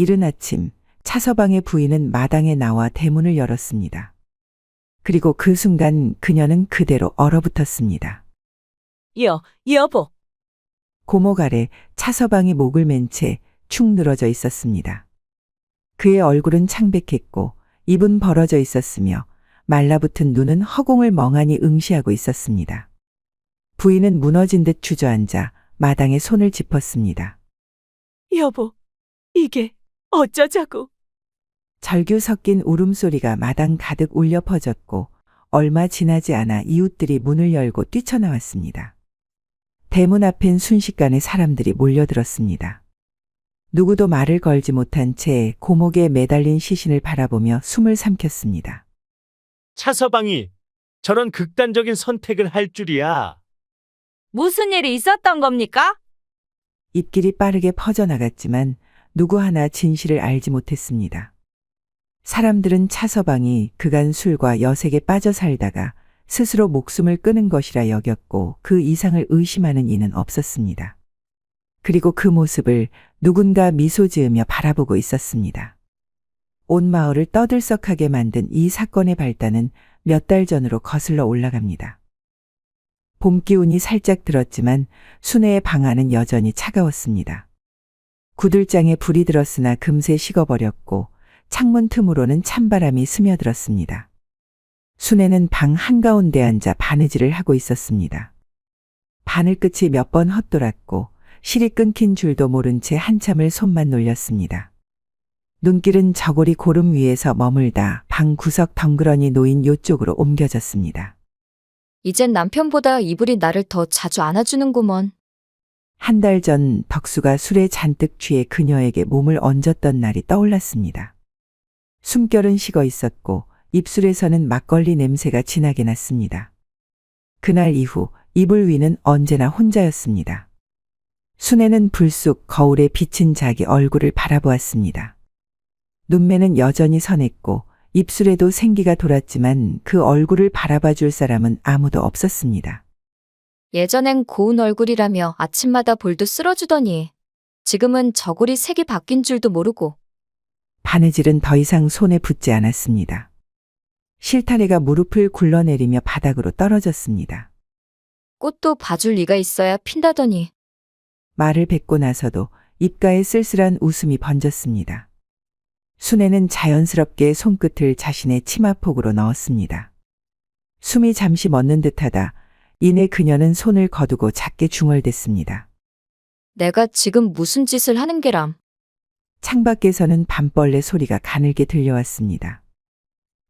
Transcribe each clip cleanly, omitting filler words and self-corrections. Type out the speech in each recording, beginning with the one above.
이른 아침 차서방의 부인은 마당에 나와 대문을 열었습니다. 그리고 그 순간 그녀는 그대로 얼어붙었습니다. 여보. 고목 아래 차서방이 목을 맨 채 축 늘어져 있었습니다. 그의 얼굴은 창백했고 입은 벌어져 있었으며 말라붙은 눈은 허공을 멍하니 응시하고 있었습니다. 부인은 무너진 듯 주저앉아 마당에 손을 짚었습니다. 여보, 이게 어쩌자고. 절규 섞인 울음소리가 마당 가득 울려 퍼졌고 얼마 지나지 않아 이웃들이 문을 열고 뛰쳐나왔습니다. 대문 앞엔 순식간에 사람들이 몰려들었습니다. 누구도 말을 걸지 못한 채 고목에 매달린 시신을 바라보며 숨을 삼켰습니다. 차서방이 저런 극단적인 선택을 할 줄이야. 무슨 일이 있었던 겁니까? 입길이 빠르게 퍼져나갔지만 누구 하나 진실을 알지 못했습니다. 사람들은 차서방이 그간 술과 여색에 빠져 살다가 스스로 목숨을 끊은 것이라 여겼고 그 이상을 의심하는 이는 없었습니다. 그리고 그 모습을 누군가 미소 지으며 바라보고 있었습니다. 온 마을을 떠들썩하게 만든 이 사건의 발단은 몇 달 전으로 거슬러 올라갑니다. 봄 기운이 살짝 들었지만 순애의 방 안은 여전히 차가웠습니다. 구들장에 불이 들었으나 금세 식어버렸고 창문 틈으로는 찬바람이 스며들었습니다. 순애는 방 한가운데 앉아 바느질을 하고 있었습니다. 바늘 끝이 몇 번 헛돌았고 실이 끊긴 줄도 모른 채 한참을 손만 놀렸습니다. 눈길은 저고리 고름 위에서 머물다 방 구석 덩그러니 놓인 요쪽으로 옮겨졌습니다. 이젠 남편보다 이불이 나를 더 자주 안아주는구먼. 한 달 전 덕수가 술에 잔뜩 취해 그녀에게 몸을 얹었던 날이 떠올랐습니다. 숨결은 식어 있었고 입술에서는 막걸리 냄새가 진하게 났습니다. 그날 이후 이불 위는 언제나 혼자였습니다. 순애는 불쑥 거울에 비친 자기 얼굴을 바라보았습니다. 눈매는 여전히 선했고 입술에도 생기가 돌았지만 그 얼굴을 바라봐 줄 사람은 아무도 없었습니다. 예전엔 고운 얼굴이라며 아침마다 볼도 쓸어주더니 지금은 저고리 색이 바뀐 줄도 모르고. 바느질은 더 이상 손에 붙지 않았습니다. 실타래가 무릎을 굴러내리며 바닥으로 떨어졌습니다. 꽃도 봐줄 리가 있어야 핀다더니. 말을 뱉고 나서도 입가에 쓸쓸한 웃음이 번졌습니다. 순애는 자연스럽게 손끝을 자신의 치마폭으로 넣었습니다. 숨이 잠시 멎는 듯하다 이내 그녀는 손을 거두고 작게 중얼댔습니다. 내가 지금 무슨 짓을 하는 게람. 창밖에서는 밤벌레 소리가 가늘게 들려왔습니다.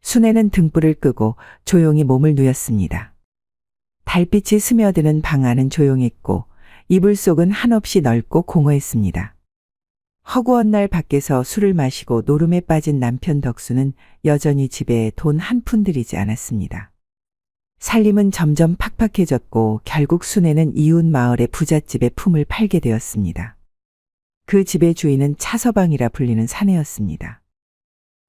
순애는 등불을 끄고 조용히 몸을 누였습니다. 달빛이 스며드는 방 안은 조용했고 이불 속은 한없이 넓고 공허했습니다. 허구한 날 밖에서 술을 마시고 노름에 빠진 남편 덕수는 여전히 집에 돈 한 푼 들이지 않았습니다. 살림은 점점 팍팍해졌고 결국 순애는 이웃 마을의 부잣집에 품을 팔게 되었습니다. 그 집의 주인은 차서방이라 불리는 사내였습니다.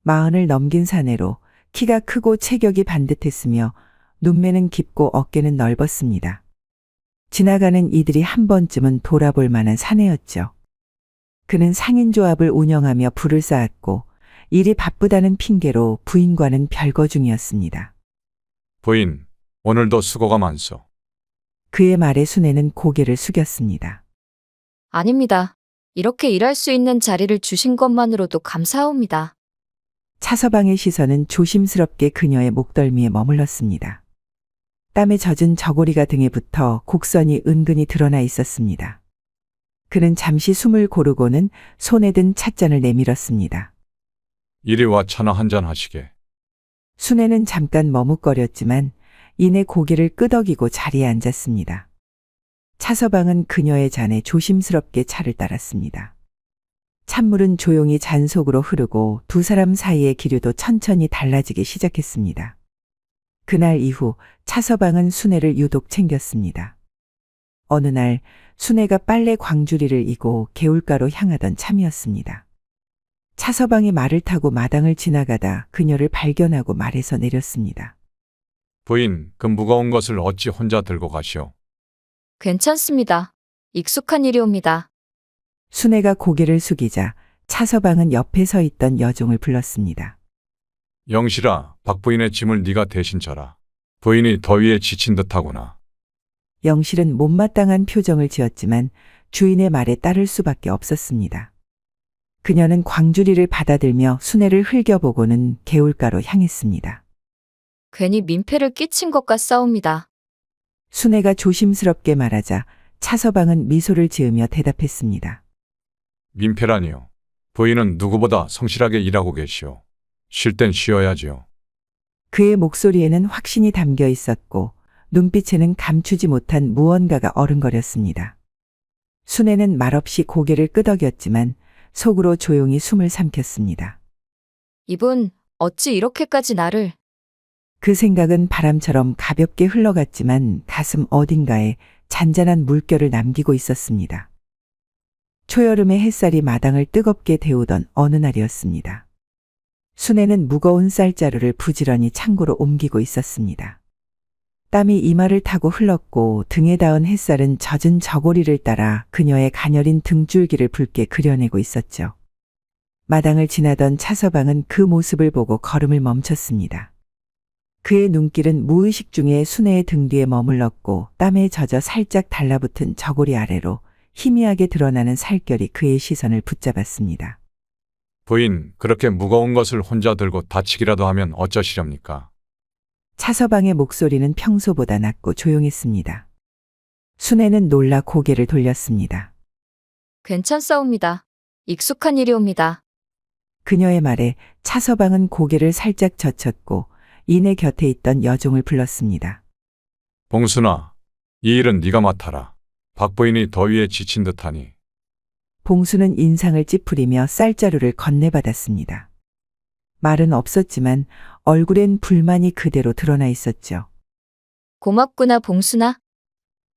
마흔을 넘긴 사내로 키가 크고 체격이 반듯했으며 눈매는 깊고 어깨는 넓었습니다. 지나가는 이들이 한 번쯤은 돌아볼 만한 사내였죠. 그는 상인조합을 운영하며 부를 쌓았고 일이 바쁘다는 핑계로 부인과는 별거 중이었습니다. 부인, 오늘도 수고가 많소. 그의 말에 순애는 고개를 숙였습니다. 아닙니다. 이렇게 일할 수 있는 자리를 주신 것만으로도 감사합니다. 차서방의 시선은 조심스럽게 그녀의 목덜미에 머물렀습니다. 땀에 젖은 저고리가 등에 붙어 곡선이 은근히 드러나 있었습니다. 그는 잠시 숨을 고르고는 손에 든 찻잔을 내밀었습니다. 이리 와 차나 한잔 하시게. 순애는 잠깐 머뭇거렸지만 이내 고개를 끄덕이고 자리에 앉았습니다. 차서방은 그녀의 잔에 조심스럽게 차를 따랐습니다. 찬물은 조용히 잔 속으로 흐르고 두 사람 사이의 기류도 천천히 달라지기 시작했습니다. 그날 이후 차서방은 순애를 유독 챙겼습니다. 어느 날 순애가 빨래 광주리를 이고 개울가로 향하던 참이었습니다. 차서방이 말을 타고 마당을 지나가다 그녀를 발견하고 말에서 내렸습니다. 부인, 그 무거운 것을 어찌 혼자 들고 가시오? 괜찮습니다. 익숙한 일이옵니다. 순애가 고개를 숙이자 차서방은 옆에 서 있던 여종을 불렀습니다. 영실아, 박 부인의 짐을 네가 대신 져라. 부인이 더위에 지친 듯하구나. 영실은 못마땅한 표정을 지었지만 주인의 말에 따를 수밖에 없었습니다. 그녀는 광주리를 받아들며 수내를 흘겨보고는 개울가로 향했습니다. 괜히 민폐를 끼친 것 같사옵니다. 수내가 조심스럽게 말하자 차서방은 미소를 지으며 대답했습니다. 민폐라니요. 부인은 누구보다 성실하게 일하고 계시오. 쉴 땐 쉬어야지요. 그의 목소리에는 확신이 담겨 있었고 눈빛에는 감추지 못한 무언가가 어른거렸습니다. 수내는 말없이 고개를 끄덕였지만 속으로 조용히 숨을 삼켰습니다. 이분 어찌 이렇게까지 나를. 그 생각은 바람처럼 가볍게 흘러갔지만 가슴 어딘가에 잔잔한 물결을 남기고 있었습니다. 초여름의 햇살이 마당을 뜨겁게 데우던 어느 날이었습니다. 수내는 무거운 쌀자루를 부지런히 창고로 옮기고 있었습니다. 땀이 이마를 타고 흘렀고 등에 닿은 햇살은 젖은 저고리를 따라 그녀의 가녀린 등줄기를 붉게 그려내고 있었죠. 마당을 지나던 차서방은 그 모습을 보고 걸음을 멈췄습니다. 그의 눈길은 무의식 중에 수내의 등 뒤에 머물렀고 땀에 젖어 살짝 달라붙은 저고리 아래로 희미하게 드러나는 살결이 그의 시선을 붙잡았습니다. 부인, 그렇게 무거운 것을 혼자 들고 다치기라도 하면 어쩌시렵니까? 차서방의 목소리는 평소보다 낮고 조용했습니다. 수내는 놀라 고개를 돌렸습니다. 괜찮사옵니다. 익숙한 일이옵니다. 그녀의 말에 차서방은 고개를 살짝 젖혔고 이내 곁에 있던 여종을 불렀습니다. 봉순아, 이 일은 네가 맡아라. 박 부인이 더위에 지친 듯하니. 봉수는 인상을 찌푸리며 쌀자루를 건네받았습니다. 말은 없었지만 얼굴엔 불만이 그대로 드러나 있었죠. 고맙구나, 봉순아.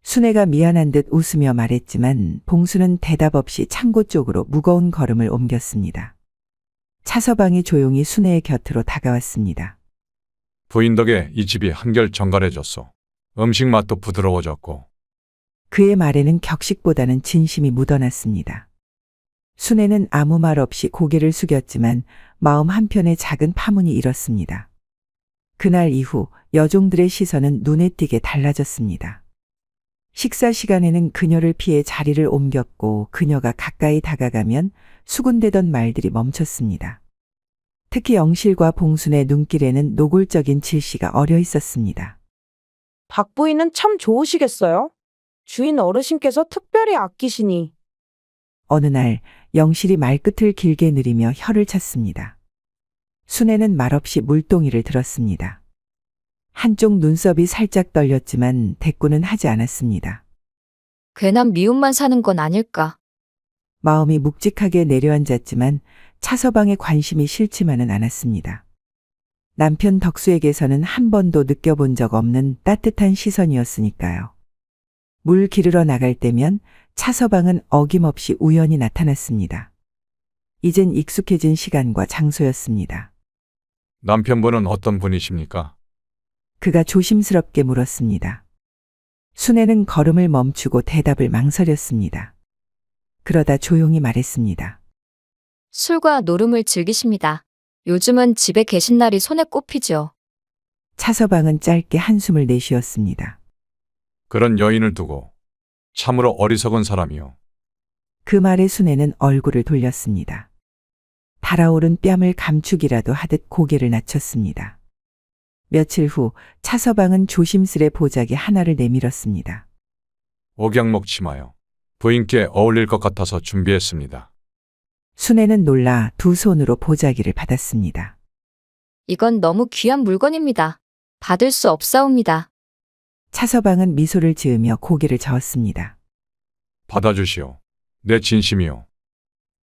수내가 미안한 듯 웃으며 말했지만 봉수는 대답 없이 창고 쪽으로 무거운 걸음을 옮겼습니다. 차서방이 조용히 수내의 곁으로 다가왔습니다. 부인 덕에 이 집이 한결 정갈해졌소. 음식 맛도 부드러워졌고. 그의 말에는 격식보다는 진심이 묻어났습니다. 수내는 아무 말 없이 고개를 숙였지만 마음 한편에 작은 파문이 일었습니다. 그날 이후 여종들의 시선은 눈에 띄게 달라졌습니다. 식사 시간에는 그녀를 피해 자리를 옮겼고 그녀가 가까이 다가가면 수군대던 말들이 멈췄습니다. 특히 영실과 봉순의 눈길에는 노골적인 질시가 어려 있었습니다. 박 부인은 참 좋으시겠어요? 주인 어르신께서 특별히 아끼시니. 어느 날 영실이 말끝을 길게 느리며 혀를 찼습니다. 수내는 말없이 물동이를 들었습니다. 한쪽 눈썹이 살짝 떨렸지만 대꾸는 하지 않았습니다. 괜한 미움만 사는 건 아닐까. 마음이 묵직하게 내려앉았지만 차서방의 관심이 싫지만은 않았습니다. 남편 덕수에게서는 한 번도 느껴본 적 없는 따뜻한 시선이었으니까요. 물 기르러 나갈 때면 차서방은 어김없이 우연히 나타났습니다. 이젠 익숙해진 시간과 장소였습니다. 남편분은 어떤 분이십니까? 그가 조심스럽게 물었습니다. 수내는 걸음을 멈추고 대답을 망설였습니다. 그러다 조용히 말했습니다. 술과 노름을 즐기십니다. 요즘은 집에 계신 날이 손에 꼽히죠. 차서방은 짧게 한숨을 내쉬었습니다. 그런 여인을 두고 참으로 어리석은 사람이요. 그 말에 수내는 얼굴을 돌렸습니다. 달아오른 뺨을 감추기라도 하듯 고개를 낮췄습니다. 며칠 후 차서방은 조심스레 보자기 하나를 내밀었습니다. 옥양목 치마요. 부인께 어울릴 것 같아서 준비했습니다. 수내는 놀라 두 손으로 보자기를 받았습니다. 이건 너무 귀한 물건입니다. 받을 수 없사옵니다. 차서방은 미소를 지으며 고개를 저었습니다. 받아주시오. 내 진심이요.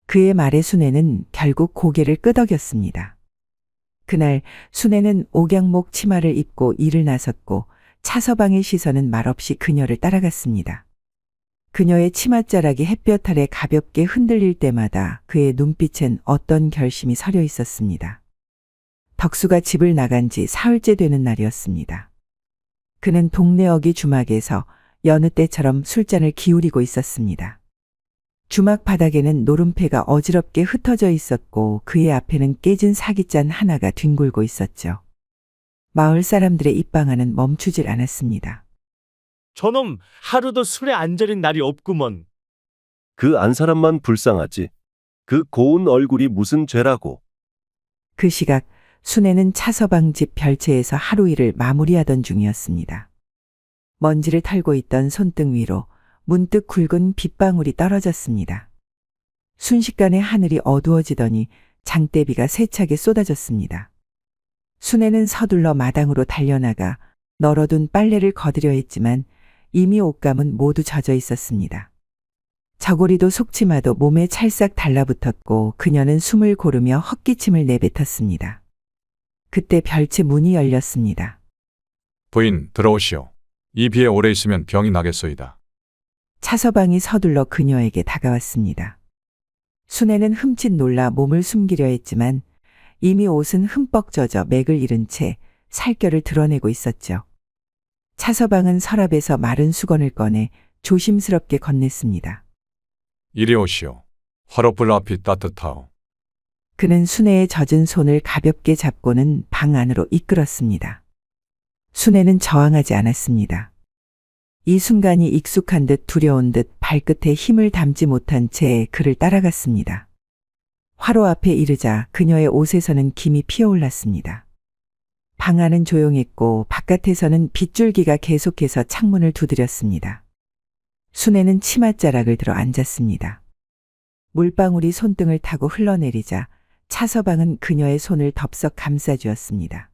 그의 말에 수내는 결국 고개를 끄덕였습니다. 그날 수내는 옥양목 치마를 입고 일을 나섰고 차서방의 시선은 말없이 그녀를 따라갔습니다. 그녀의 치맛자락이 햇볕 아래 가볍게 흔들릴 때마다 그의 눈빛엔 어떤 결심이 서려 있었습니다. 덕수가 집을 나간 지 사흘째 되는 날이었습니다. 그는 동네 어기 주막에서 여느 때처럼 술잔을 기울이고 있었습니다. 주막 바닥에는 노름패가 어지럽게 흩어져 있었고 그의 앞에는 깨진 사기잔 하나가 뒹굴고 있었죠. 마을 사람들의 입방아는 멈추질 않았습니다. 저놈 하루도 술에 안 절인 날이 없구먼. 그 안 사람만 불쌍하지. 그 고운 얼굴이 무슨 죄라고. 그 시각 순애는 차서방 집 별채에서 하루 일을 마무리하던 중이었습니다. 먼지를 털고 있던 손등 위로 문득 굵은 빗방울이 떨어졌습니다. 순식간에 하늘이 어두워지더니 장대비가 세차게 쏟아졌습니다. 순애는 서둘러 마당으로 달려나가 널어둔 빨래를 거두려 했지만 이미 옷감은 모두 젖어 있었습니다. 저고리도 속치마도 몸에 찰싹 달라붙었고 그녀는 숨을 고르며 헛기침을 내뱉었습니다. 그때 별채 문이 열렸습니다. 부인, 들어오시오. 이 비에 오래 있으면 병이 나겠소이다. 차서방이 서둘러 그녀에게 다가왔습니다. 순애는 흠칫 놀라 몸을 숨기려 했지만 이미 옷은 흠뻑 젖어 맥을 잃은 채 살결을 드러내고 있었죠. 차서방은 서랍에서 마른 수건을 꺼내 조심스럽게 건넸습니다. 이리 오시오. 화롯불 앞이 따뜻하오. 그는 순애의 젖은 손을 가볍게 잡고는 방 안으로 이끌었습니다. 순애는 저항하지 않았습니다. 이 순간이 익숙한 듯 두려운 듯 발끝에 힘을 담지 못한 채 그를 따라갔습니다. 화로 앞에 이르자 그녀의 옷에서는 김이 피어올랐습니다. 방 안은 조용했고 바깥에서는 빗줄기가 계속해서 창문을 두드렸습니다. 순애는 치맛자락을 들어 앉았습니다. 물방울이 손등을 타고 흘러내리자 차서방은 그녀의 손을 덥석 감싸주었습니다.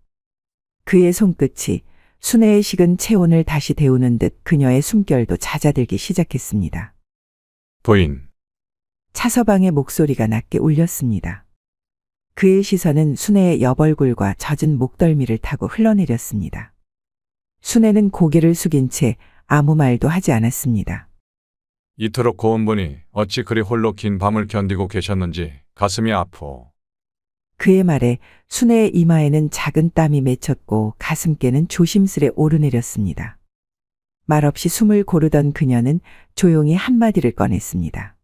그의 손끝이 순애의 식은 체온을 다시 데우는 듯 그녀의 숨결도 잦아들기 시작했습니다. 부인, 차서방의 목소리가 낮게 울렸습니다. 그의 시선은 순애의 옆얼굴과 젖은 목덜미를 타고 흘러내렸습니다. 순애는 고개를 숙인 채 아무 말도 하지 않았습니다. 이토록 고운 분이 어찌 그리 홀로 긴 밤을 견디고 계셨는지 가슴이 아프오. 그의 말에 순애의 이마에는 작은 땀이 맺혔고 가슴께는 조심스레 오르내렸습니다. 말없이 숨을 고르던 그녀는 조용히 한마디를 꺼냈습니다.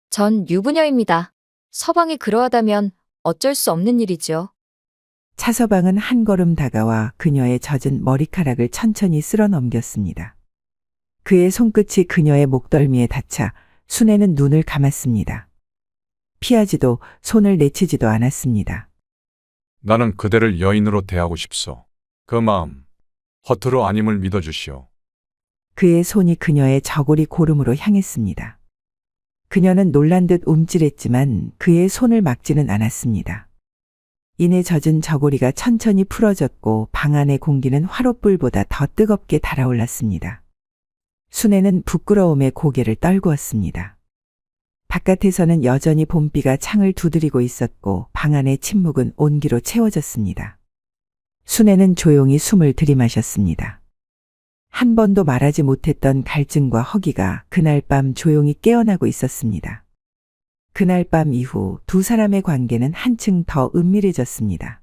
전 유부녀입니다. 서방이 그러하다면 어쩔 수 없는 일이죠. 차서방은 한 걸음 다가와 그녀의 젖은 머리카락을 천천히 쓸어 넘겼습니다. 그의 손끝이 그녀의 목덜미에 닿자 순애는 눈을 감았습니다. 피하지도 손을 내치지도 않았습니다. 나는 그대를 여인으로 대하고 싶소. 그 마음 허투루 아님을 믿어주시오. 그의 손이 그녀의 저고리 고름으로 향했습니다. 그녀는 놀란 듯 움찔했지만 그의 손을 막지는 않았습니다. 이내 젖은 저고리가 천천히 풀어졌고 방 안의 공기는 화롯불보다 더 뜨겁게 달아올랐습니다. 순애는 부끄러움에 고개를 떨구었습니다. 바깥에서는 여전히 봄비가 창을 두드리고 있었고 방 안의 침묵은 온기로 채워졌습니다. 순애는 조용히 숨을 들이마셨습니다. 한 번도 말하지 못했던 갈증과 허기가 그날 밤 조용히 깨어나고 있었습니다. 그날 밤 이후 두 사람의 관계는 한층 더 은밀해졌습니다.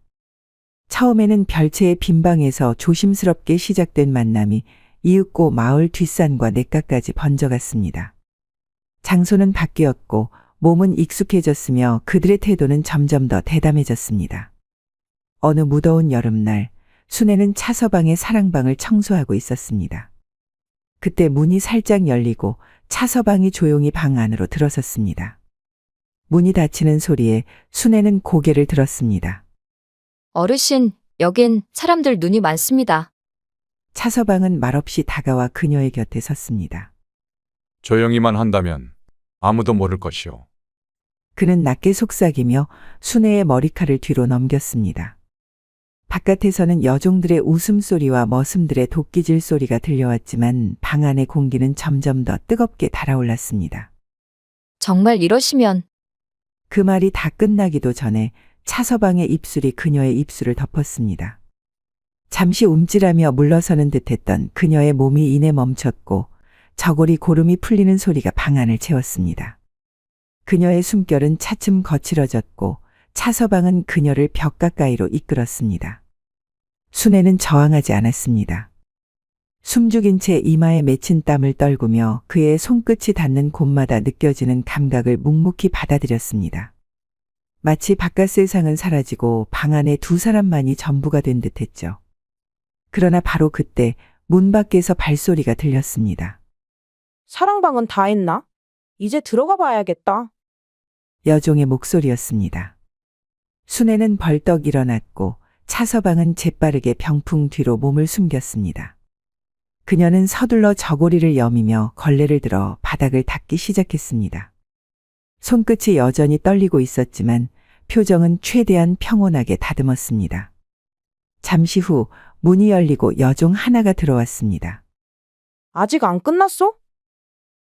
처음에는 별채의 빈방에서 조심스럽게 시작된 만남이 이윽고 마을 뒷산과 냇가까지 번져갔습니다. 장소는 바뀌었고 몸은 익숙해졌으며 그들의 태도는 점점 더 대담해졌습니다. 어느 무더운 여름날 순애는 차서방의 사랑방을 청소하고 있었습니다. 그때 문이 살짝 열리고 차서방이 조용히 방 안으로 들어섰습니다. 문이 닫히는 소리에 순애는 고개를 들었습니다. 어르신, 여긴 사람들 눈이 많습니다. 차서방은 말없이 다가와 그녀의 곁에 섰습니다. 조용히만 한다면 아무도 모를 것이오. 그는 낮게 속삭이며 순애의 머리칼을 뒤로 넘겼습니다. 바깥에서는 여종들의 웃음소리와 머슴들의 도끼질 소리가 들려왔지만 방 안의 공기는 점점 더 뜨겁게 달아올랐습니다. 정말 이러시면 그 말이 다 끝나기도 전에 차서방의 입술이 그녀의 입술을 덮었습니다. 잠시 움찔하며 물러서는 듯했던 그녀의 몸이 이내 멈췄고 저고리 고름이 풀리는 소리가 방 안을 채웠습니다. 그녀의 숨결은 차츰 거칠어졌고 차서방은 그녀를 벽 가까이로 이끌었습니다. 순애는 저항하지 않았습니다. 숨죽인 채 이마에 맺힌 땀을 떨구며 그의 손끝이 닿는 곳마다 느껴지는 감각을 묵묵히 받아들였습니다. 마치 바깥 세상은 사라지고 방 안에 두 사람만이 전부가 된 듯했죠. 그러나 바로 그때 문 밖에서 발소리가 들렸습니다. 사랑방은 다 했나? 이제 들어가 봐야겠다. 여종의 목소리였습니다. 순애는 벌떡 일어났고 차서방은 재빠르게 병풍 뒤로 몸을 숨겼습니다. 그녀는 서둘러 저고리를 여미며 걸레를 들어 바닥을 닦기 시작했습니다. 손끝이 여전히 떨리고 있었지만 표정은 최대한 평온하게 다듬었습니다. 잠시 후 문이 열리고 여종 하나가 들어왔습니다. 아직 안 끝났어?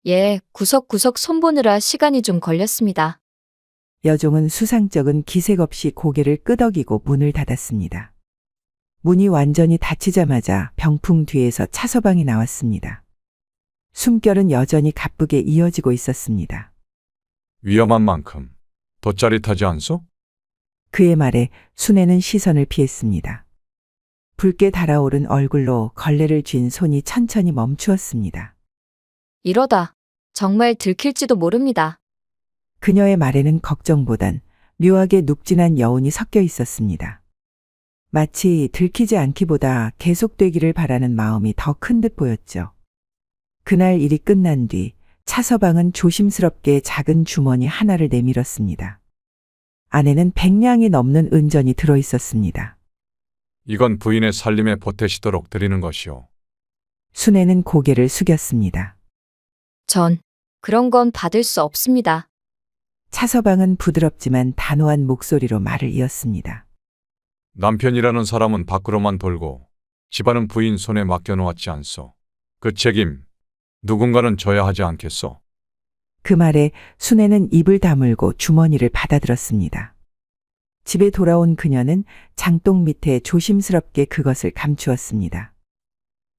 예, 구석구석 손보느라 시간이 좀 걸렸습니다. 여종은 수상쩍은 기색 없이 고개를 끄덕이고 문을 닫았습니다. 문이 완전히 닫히자마자 병풍 뒤에서 차서방이 나왔습니다. 숨결은 여전히 가쁘게 이어지고 있었습니다. 위험한 만큼 더 짜릿하지 않소? 그의 말에 순애는 시선을 피했습니다. 붉게 달아오른 얼굴로 걸레를 쥔 손이 천천히 멈추었습니다. 이러다 정말 들킬지도 모릅니다. 그녀의 말에는 걱정보단 묘하게 눅진한 여운이 섞여 있었습니다. 마치 들키지 않기보다 계속되기를 바라는 마음이 더 큰 듯 보였죠. 그날 일이 끝난 뒤 차서방은 조심스럽게 작은 주머니 하나를 내밀었습니다. 안에는 100냥이 넘는 은전이 들어 있었습니다. 이건 부인의 살림에 보태시도록 드리는 것이오. 순애는 고개를 숙였습니다. 전 그런 건 받을 수 없습니다. 차서방은 부드럽지만 단호한 목소리로 말을 이었습니다. 남편이라는 사람은 밖으로만 돌고 집안은 부인 손에 맡겨놓았지 않소. 그 책임 누군가는 져야 하지 않겠소. 그 말에 순애는 입을 다물고 주머니를 받아들었습니다. 집에 돌아온 그녀는 장독 밑에 조심스럽게 그것을 감추었습니다.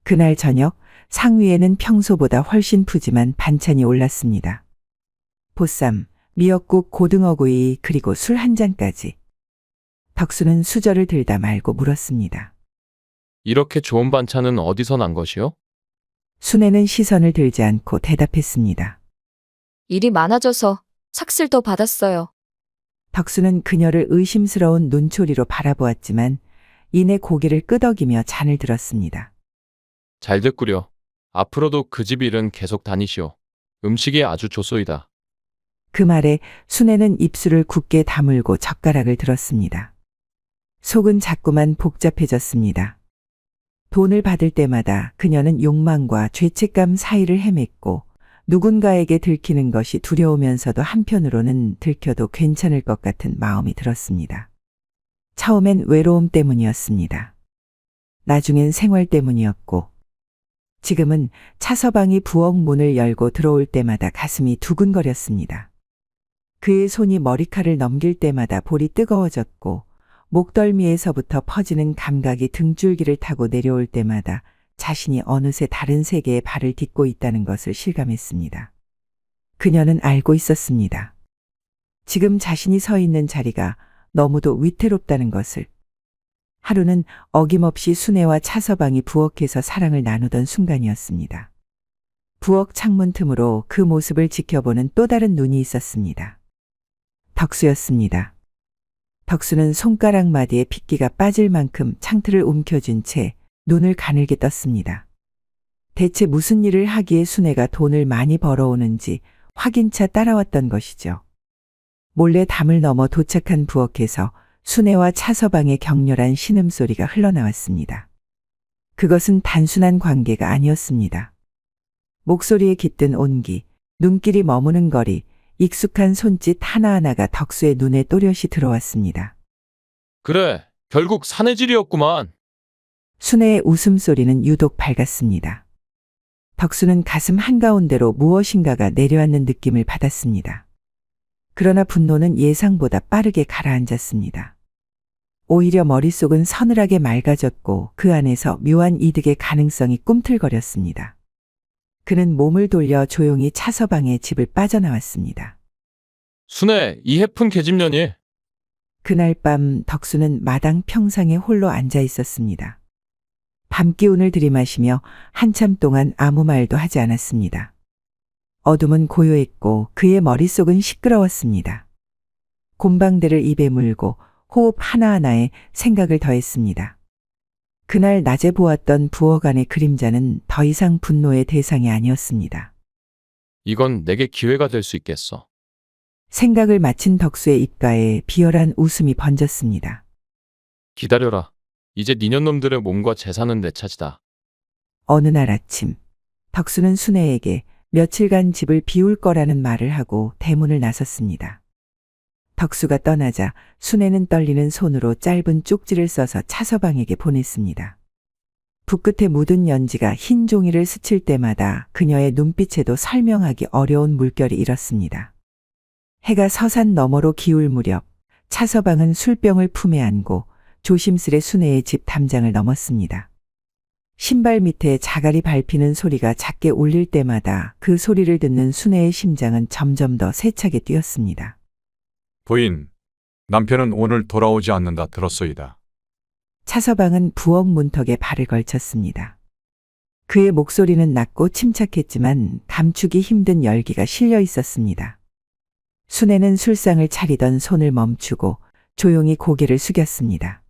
그날 저녁 상위에는 평소보다 훨씬 푸짐한 반찬이 올랐습니다. 보쌈, 미역국, 고등어구이 그리고 술 한 잔까지. 덕수는 수저를 들다 말고 물었습니다. 이렇게 좋은 반찬은 어디서 난 것이요? 순애는 시선을 들지 않고 대답했습니다. 일이 많아져서 삭슬 더 받았어요. 덕수는 그녀를 의심스러운 눈초리로 바라보았지만 이내 고개를 끄덕이며 잔을 들었습니다. 잘 됐구려. 앞으로도 그 집 일은 계속 다니시오. 음식이 아주 좋소이다. 그 말에 순애는 입술을 굳게 다물고 젓가락을 들었습니다. 속은 자꾸만 복잡해졌습니다. 돈을 받을 때마다 그녀는 욕망과 죄책감 사이를 헤맸고 누군가에게 들키는 것이 두려우면서도 한편으로는 들켜도 괜찮을 것 같은 마음이 들었습니다. 처음엔 외로움 때문이었습니다. 나중엔 생활 때문이었고 지금은 차서방이 부엌 문을 열고 들어올 때마다 가슴이 두근거렸습니다. 그의 손이 머리칼을 넘길 때마다 볼이 뜨거워졌고 목덜미에서부터 퍼지는 감각이 등줄기를 타고 내려올 때마다 자신이 어느새 다른 세계에 발을 딛고 있다는 것을 실감했습니다. 그녀는 알고 있었습니다. 지금 자신이 서 있는 자리가 너무도 위태롭다는 것을. 하루는 어김없이 순애와 차서방이 부엌에서 사랑을 나누던 순간이었습니다. 부엌 창문 틈으로 그 모습을 지켜보는 또 다른 눈이 있었습니다. 덕수였습니다. 덕수는 손가락 마디에 핏기가 빠질 만큼 창틀을 움켜쥔 채 눈을 가늘게 떴습니다. 대체 무슨 일을 하기에 순애가 돈을 많이 벌어오는지 확인차 따라왔던 것이죠. 몰래 담을 넘어 도착한 부엌에서 순애와 차서방의 격렬한 신음소리가 흘러나왔습니다. 그것은 단순한 관계가 아니었습니다. 목소리에 깃든 온기, 눈길이 머무는 거리, 익숙한 손짓 하나하나가 덕수의 눈에 또렷이 들어왔습니다. 그래, 결국 사내질이었구만. 순애의 웃음소리는 유독 밝았습니다. 덕수는 가슴 한가운데로 무엇인가가 내려앉는 느낌을 받았습니다. 그러나 분노는 예상보다 빠르게 가라앉았습니다. 오히려 머릿속은 서늘하게 맑아졌고 그 안에서 묘한 이득의 가능성이 꿈틀거렸습니다. 그는 몸을 돌려 조용히 차서방의 집을 빠져나왔습니다. 순애, 이 해픈 계집년이. 그날 밤 덕수는 마당 평상에 홀로 앉아 있었습니다. 밤기운을 들이마시며 한참 동안 아무 말도 하지 않았습니다. 어둠은 고요했고 그의 머릿속은 시끄러웠습니다. 곰방대를 입에 물고 호흡 하나하나에 생각을 더했습니다. 그날 낮에 보았던 부엌안의 그림자는 더 이상 분노의 대상이 아니었습니다. 이건 내게 기회가 될 수 있겠어. 생각을 마친 덕수의 입가에 비열한 웃음이 번졌습니다. 기다려라. 이제 니년놈들의 몸과 재산은 내 차지다. 어느 날 아침, 덕수는 순애에게 며칠간 집을 비울 거라는 말을 하고 대문을 나섰습니다. 덕수가 떠나자 순애는 떨리는 손으로 짧은 쪽지를 써서 차서방에게 보냈습니다. 붓끝에 묻은 연지가 흰 종이를 스칠 때마다 그녀의 눈빛에도 설명하기 어려운 물결이 일었습니다. 해가 서산 너머로 기울 무렵 차서방은 술병을 품에 안고 조심스레 순애의 집 담장을 넘었습니다. 신발 밑에 자갈이 밟히는 소리가 작게 울릴 때마다 그 소리를 듣는 순애의 심장은 점점 더 세차게 뛰었습니다. 부인, 남편은 오늘 돌아오지 않는다 들었소이다. 차서방은 부엌 문턱에 발을 걸쳤습니다. 그의 목소리는 낮고 침착했지만 감추기 힘든 열기가 실려 있었습니다. 순애는 술상을 차리던 손을 멈추고 조용히 고개를 숙였습니다.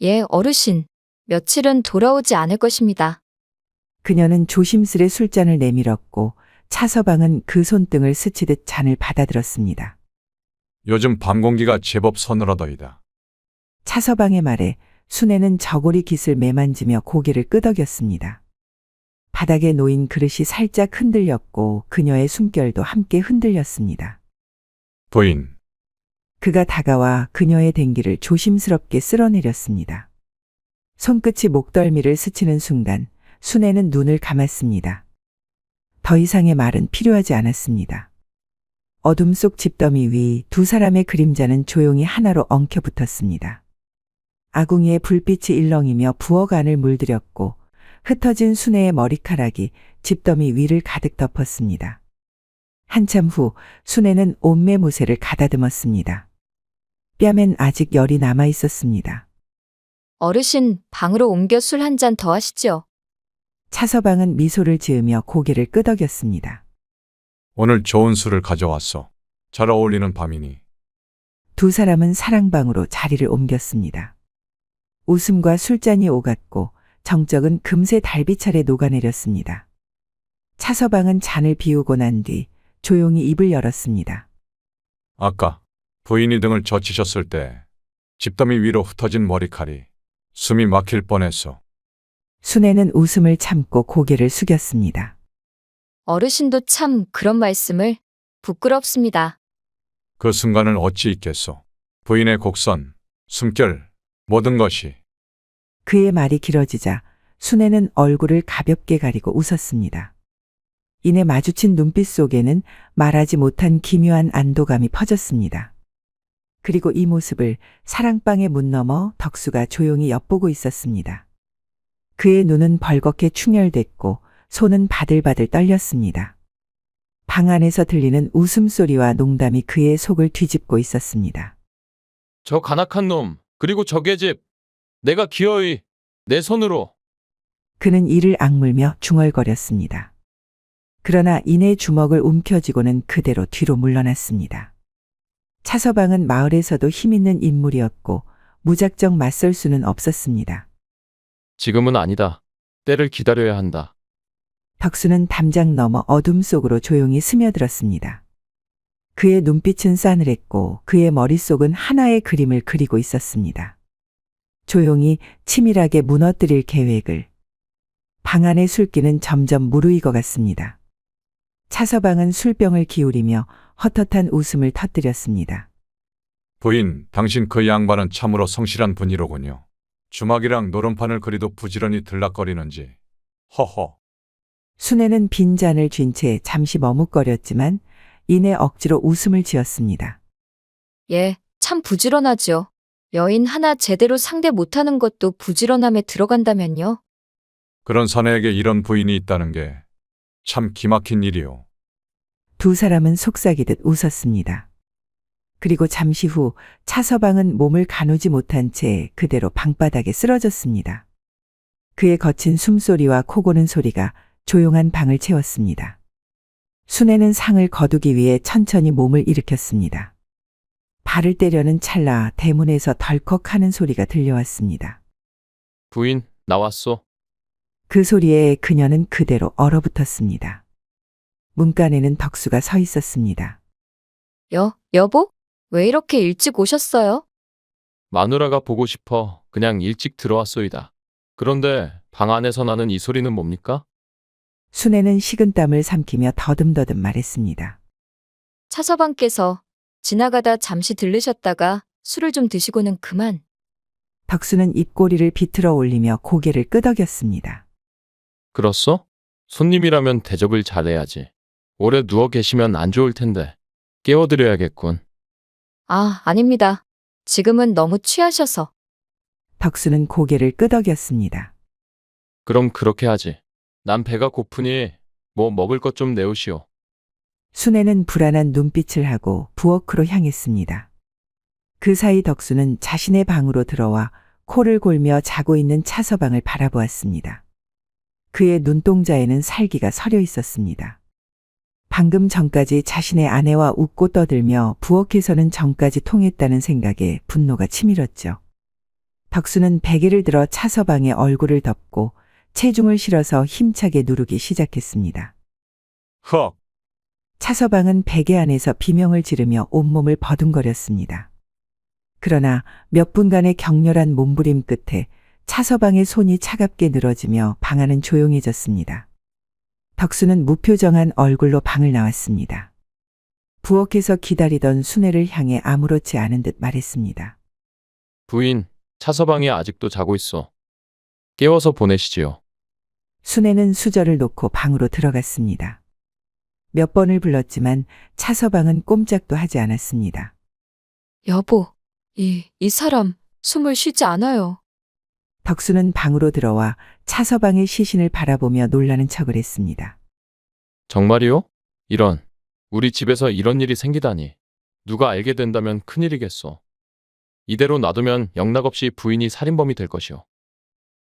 예, 어르신. 며칠은 돌아오지 않을 것입니다. 그녀는 조심스레 술잔을 내밀었고 차서방은 그 손등을 스치듯 잔을 받아들었습니다. 요즘 밤 공기가 제법 서늘하더이다. 차서방의 말에 순애는 저고리 깃을 매만지며 고개를 끄덕였습니다. 바닥에 놓인 그릇이 살짝 흔들렸고 그녀의 숨결도 함께 흔들렸습니다. 부인, 그가 다가와 그녀의 댕기를 조심스럽게 쓸어내렸습니다. 손끝이 목덜미를 스치는 순간 순애는 눈을 감았습니다. 더 이상의 말은 필요하지 않았습니다. 어둠 속 집더미 위 두 사람의 그림자는 조용히 하나로 엉켜붙었습니다. 아궁이의 불빛이 일렁이며 부엌 안을 물들였고 흩어진 순애의 머리카락이 집더미 위를 가득 덮었습니다. 한참 후 순애는 옷매무새를 가다듬었습니다. 뺨엔 아직 열이 남아 있었습니다. 어르신, 방으로 옮겨 술 한 잔 더 하시죠. 차서방은 미소를 지으며 고개를 끄덕였습니다. 오늘 좋은 술을 가져왔소. 잘 어울리는 밤이니. 두 사람은 사랑방으로 자리를 옮겼습니다. 웃음과 술잔이 오갔고 정적은 금세 달빛 아래 녹아내렸습니다. 차서방은 잔을 비우고 난 뒤 조용히 입을 열었습니다. 아까 부인이 등을 젖히셨을 때 집더미 위로 흩어진 머리칼이 숨이 막힐 뻔했소. 순애는 웃음을 참고 고개를 숙였습니다. 어르신도 참 그런 말씀을 부끄럽습니다. 그 순간을 어찌 잊겠소. 부인의 곡선, 숨결, 모든 것이. 그의 말이 길어지자 순애는 얼굴을 가볍게 가리고 웃었습니다. 이내 마주친 눈빛 속에는 말하지 못한 기묘한 안도감이 퍼졌습니다. 그리고 이 모습을 사랑방의 문 너머 덕수가 조용히 엿보고 있었습니다. 그의 눈은 벌겋게 충혈됐고 손은 바들바들 떨렸습니다. 방 안에서 들리는 웃음소리와 농담이 그의 속을 뒤집고 있었습니다. 저 간악한 놈, 그리고 저게 집. 내가 기어이 내 손으로. 그는 이를 악물며 중얼거렸습니다. 그러나 이내 주먹을 움켜쥐고는 그대로 뒤로 물러났습니다. 차서방은 마을에서도 힘있는 인물이었고 무작정 맞설 수는 없었습니다. 지금은 아니다. 때를 기다려야 한다. 덕수는 담장 너머 어둠 속으로 조용히 스며들었습니다. 그의 눈빛은 싸늘했고 그의 머릿속은 하나의 그림을 그리고 있었습니다. 조용히 치밀하게 무너뜨릴 계획을. 방 안의 술기는 점점 무르익어 갔습니다. 차서방은 술병을 기울이며 헛헛한 웃음을 터뜨렸습니다. 부인, 당신 그 양반은 참으로 성실한 분이로군요. 주막이랑 노름판을 그리도 부지런히 들락거리는지. 허허. 순애는 빈잔을 쥔 채 잠시 머뭇거렸지만 이내 억지로 웃음을 지었습니다. 예, 참 부지런하죠. 여인 하나 제대로 상대 못하는 것도 부지런함에 들어간다면요. 그런 사내에게 이런 부인이 있다는 게 참 기막힌 일이오. 두 사람은 속삭이듯 웃었습니다. 그리고 잠시 후 차서방은 몸을 가누지 못한 채 그대로 방바닥에 쓰러졌습니다. 그의 거친 숨소리와 코 고는 소리가 조용한 방을 채웠습니다. 순애는 상을 거두기 위해 천천히 몸을 일으켰습니다. 발을 때려는 찰나 대문에서 덜컥 하는 소리가 들려왔습니다. 부인, 나왔소. 그 소리에 그녀는 그대로 얼어붙었습니다. 문간에는 덕수가 서 있었습니다. 여보? 왜 이렇게 일찍 오셨어요? 마누라가 보고 싶어 그냥 일찍 들어왔소이다. 그런데 방 안에서 나는 이 소리는 뭡니까? 순애는 식은땀을 삼키며 더듬더듬 말했습니다. 차서방께서 지나가다 잠시 들르셨다가 술을 좀 드시고는 그만. 덕수는 입꼬리를 비틀어 올리며 고개를 끄덕였습니다. 그렇소? 손님이라면 대접을 잘해야지. 오래 누워 계시면 안 좋을 텐데. 깨워드려야겠군. 아닙니다. 지금은 너무 취하셔서. 덕수는 고개를 끄덕였습니다. 그럼 그렇게 하지. 난 배가 고프니 뭐 먹을 것 좀 내오시오. 순애는 불안한 눈빛을 하고 부엌으로 향했습니다. 그 사이 덕수는 자신의 방으로 들어와 코를 골며 자고 있는 차서방을 바라보았습니다. 그의 눈동자에는 살기가 서려 있었습니다. 방금 전까지 자신의 아내와 웃고 떠들며 부엌에서는 정까지 통했다는 생각에 분노가 치밀었죠. 덕수는 베개를 들어 차서방의 얼굴을 덮고 체중을 실어서 힘차게 누르기 시작했습니다. 헉! 차서방은 베개 안에서 비명을 지르며 온몸을 버둥거렸습니다. 그러나 몇 분간의 격렬한 몸부림 끝에 차서방의 손이 차갑게 늘어지며 방 안은 조용해졌습니다. 덕수는 무표정한 얼굴로 방을 나왔습니다. 부엌에서 기다리던 순애를 향해 아무렇지 않은 듯 말했습니다. 부인, 차서방이 아직도 자고 있어. 깨워서 보내시지요. 순애는 수저를 놓고 방으로 들어갔습니다. 몇 번을 불렀지만 차서방은 꼼짝도 하지 않았습니다. 여보, 이 사람 숨을 쉬지 않아요. 덕수는 방으로 들어와 차서방의 시신을 바라보며 놀라는 척을 했습니다. 정말이요? 이런. 우리 집에서 이런 일이 생기다니. 누가 알게 된다면 큰일이겠소. 이대로 놔두면 영락없이 부인이 살인범이 될 것이오.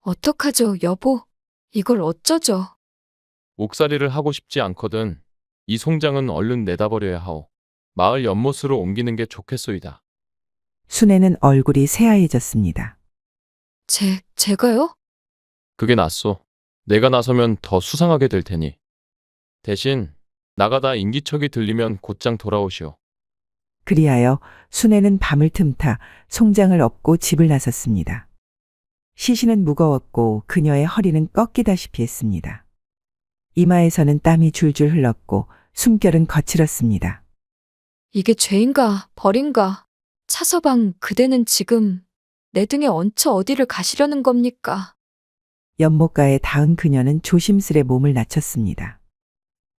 어떡하죠, 여보? 이걸 어쩌죠? 옥살이를 하고 싶지 않거든. 이 송장은 얼른 내다버려야 하오. 마을 연못으로 옮기는 게 좋겠소이다. 순애는 얼굴이 새하얘졌습니다. 제가요? 그게 낫소. 내가 나서면 더 수상하게 될 테니. 대신 나가다 인기척이 들리면 곧장 돌아오시오. 그리하여 순애는 밤을 틈타 송장을 업고 집을 나섰습니다. 시신은 무거웠고 그녀의 허리는 꺾이다시피 했습니다. 이마에서는 땀이 줄줄 흘렀고 숨결은 거칠었습니다. 이게 죄인가 벌인가? 차서방 그대는 지금 내 등에 얹혀 어디를 가시려는 겁니까? 연못가에 닿은 그녀는 조심스레 몸을 낮췄습니다.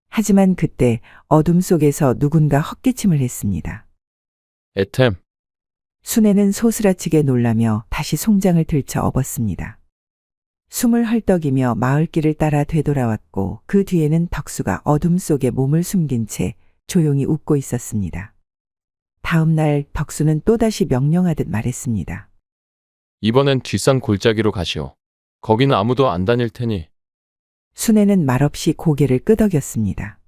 하지만 그때 어둠 속에서 누군가 헛기침을 했습니다. 에템. 순애는 소스라치게 놀라며 다시 송장을 들쳐 업었습니다. 숨을 헐떡이며 마을길을 따라 되돌아왔고 그 뒤에는 덕수가 어둠 속에 몸을 숨긴 채 조용히 웃고 있었습니다. 다음 날 덕수는 또다시 명령하듯 말했습니다. 이번엔 뒷산 골짜기로 가시오. 거기는 아무도 안 다닐 테니. 순애는 말없이 고개를 끄덕였습니다.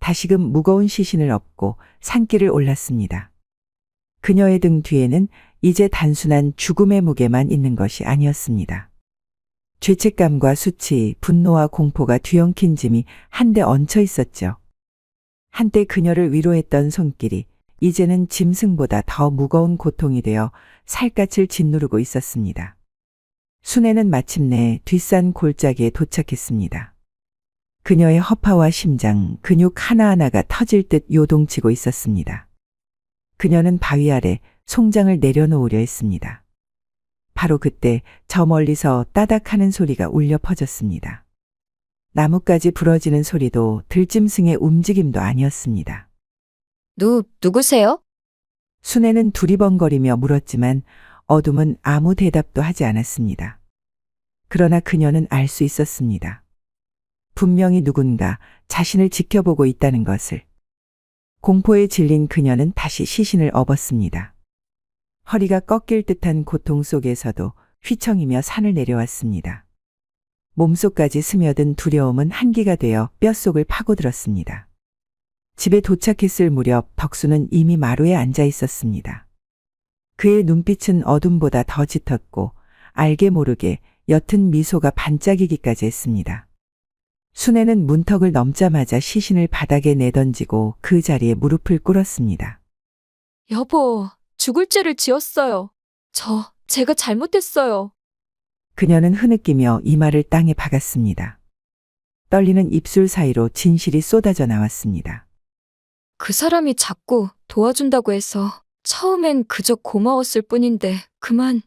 다시금 무거운 시신을 업고 산길을 올랐습니다. 그녀의 등 뒤에는 이제 단순한 죽음의 무게만 있는 것이 아니었습니다. 죄책감과 수치, 분노와 공포가 뒤엉킨 짐이 한데 얹혀 있었죠. 한때 그녀를 위로했던 손길이 이제는 짐승보다 더 무거운 고통이 되어 살갗을 짓누르고 있었습니다. 순애는 마침내 뒷산 골짜기에 도착했습니다. 그녀의 허파와 심장, 근육 하나하나가 터질 듯 요동치고 있었습니다. 그녀는 바위 아래 송장을 내려놓으려 했습니다. 바로 그때 저 멀리서 따닥하는 소리가 울려 퍼졌습니다. 나뭇가지 부러지는 소리도 들짐승의 움직임도 아니었습니다. 누구세요? 순애는 두리번거리며 물었지만 어둠은 아무 대답도 하지 않았습니다. 그러나 그녀는 알 수 있었습니다. 분명히 누군가 자신을 지켜보고 있다는 것을. 공포에 질린 그녀는 다시 시신을 업었습니다. 허리가 꺾일 듯한 고통 속에서도 휘청이며 산을 내려왔습니다. 몸속까지 스며든 두려움은 한기가 되어 뼛속을 파고들었습니다. 집에 도착했을 무렵 덕수는 이미 마루에 앉아 있었습니다. 그의 눈빛은 어둠보다 더 짙었고 알게 모르게 옅은 미소가 반짝이기까지 했습니다. 순애는 문턱을 넘자마자 시신을 바닥에 내던지고 그 자리에 무릎을 꿇었습니다. 여보, 죽을 죄를 지었어요. 제가 잘못했어요. 그녀는 흐느끼며 이마를 땅에 박았습니다. 떨리는 입술 사이로 진실이 쏟아져 나왔습니다. 그 사람이 자꾸 도와준다고 해서 처음엔 그저 고마웠을 뿐인데 그만.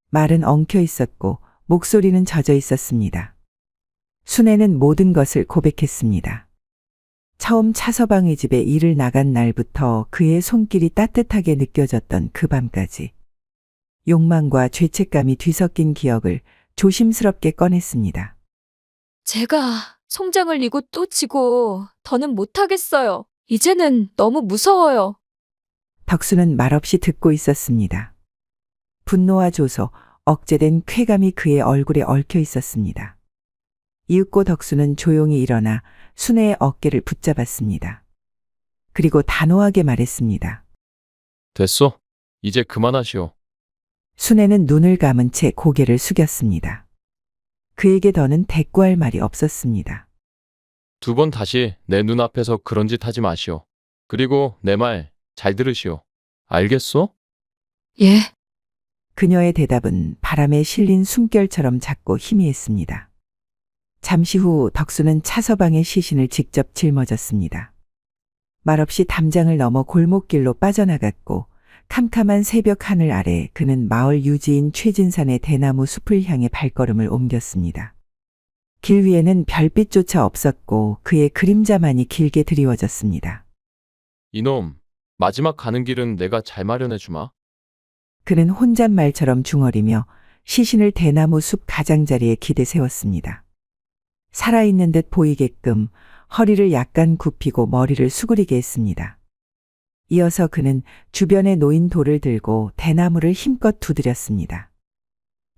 말은 엉켜 있었고 목소리는 젖어 있었습니다. 순애는 모든 것을 고백했습니다. 처음 차서방의 집에 일을 나간 날부터 그의 손길이 따뜻하게 느껴졌던 그 밤까지 욕망과 죄책감이 뒤섞인 기억을 조심스럽게 꺼냈습니다. 제가 송장을 이고 또 지고 더는 못하겠어요. 이제는 너무 무서워요. 덕수는 말없이 듣고 있었습니다. 분노와 조소, 억제된 쾌감이 그의 얼굴에 얽혀 있었습니다. 이윽고 덕수는 조용히 일어나 순애의 어깨를 붙잡았습니다. 그리고 단호하게 말했습니다. 됐어. 이제 그만하시오. 순애는 눈을 감은 채 고개를 숙였습니다. 그에게 더는 대꾸할 말이 없었습니다. 2번 다시 내 눈앞에서 그런 짓 하지 마시오. 그리고 내 말 잘 들으시오. 알겠소? 예. 그녀의 대답은 바람에 실린 숨결처럼 작고 희미했습니다. 잠시 후 덕수는 차서방의 시신을 직접 짊어졌습니다. 말없이 담장을 넘어 골목길로 빠져나갔고 캄캄한 새벽 하늘 아래 그는 마을 유지인 최진산의 대나무 숲을 향해 발걸음을 옮겼습니다. 길 위에는 별빛조차 없었고 그의 그림자만이 길게 드리워졌습니다. 이놈, 마지막 가는 길은 내가 잘 마련해 주마. 그는 혼잣말처럼 중얼이며 시신을 대나무 숲 가장자리에 기대 세웠습니다. 살아있는 듯 보이게끔 허리를 약간 굽히고 머리를 수그리게 했습니다. 이어서 그는 주변에 놓인 돌을 들고 대나무를 힘껏 두드렸습니다.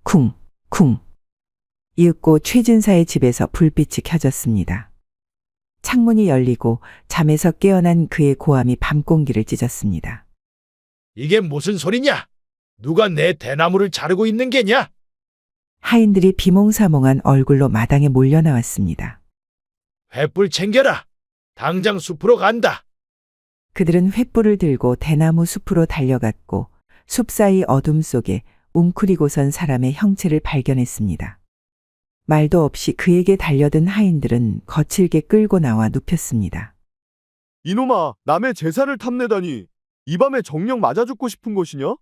쿵, 쿵. 이윽고 최진사의 집에서 불빛이 켜졌습니다. 창문이 열리고 잠에서 깨어난 그의 고함이 밤공기를 찢었습니다. 이게 무슨 소리냐? 누가 내 대나무를 자르고 있는 게냐? 하인들이 비몽사몽한 얼굴로 마당에 몰려 나왔습니다. 횃불 챙겨라. 당장 숲으로 간다. 그들은 횃불을 들고 대나무 숲으로 달려갔고 숲 사이 어둠 속에 웅크리고 선 사람의 형체를 발견했습니다. 말도 없이 그에게 달려든 하인들은 거칠게 끌고 나와 눕혔습니다. 이놈아, 남의 재산을 탐내다니. 이 밤에 정녕 맞아 죽고 싶은 것이냐?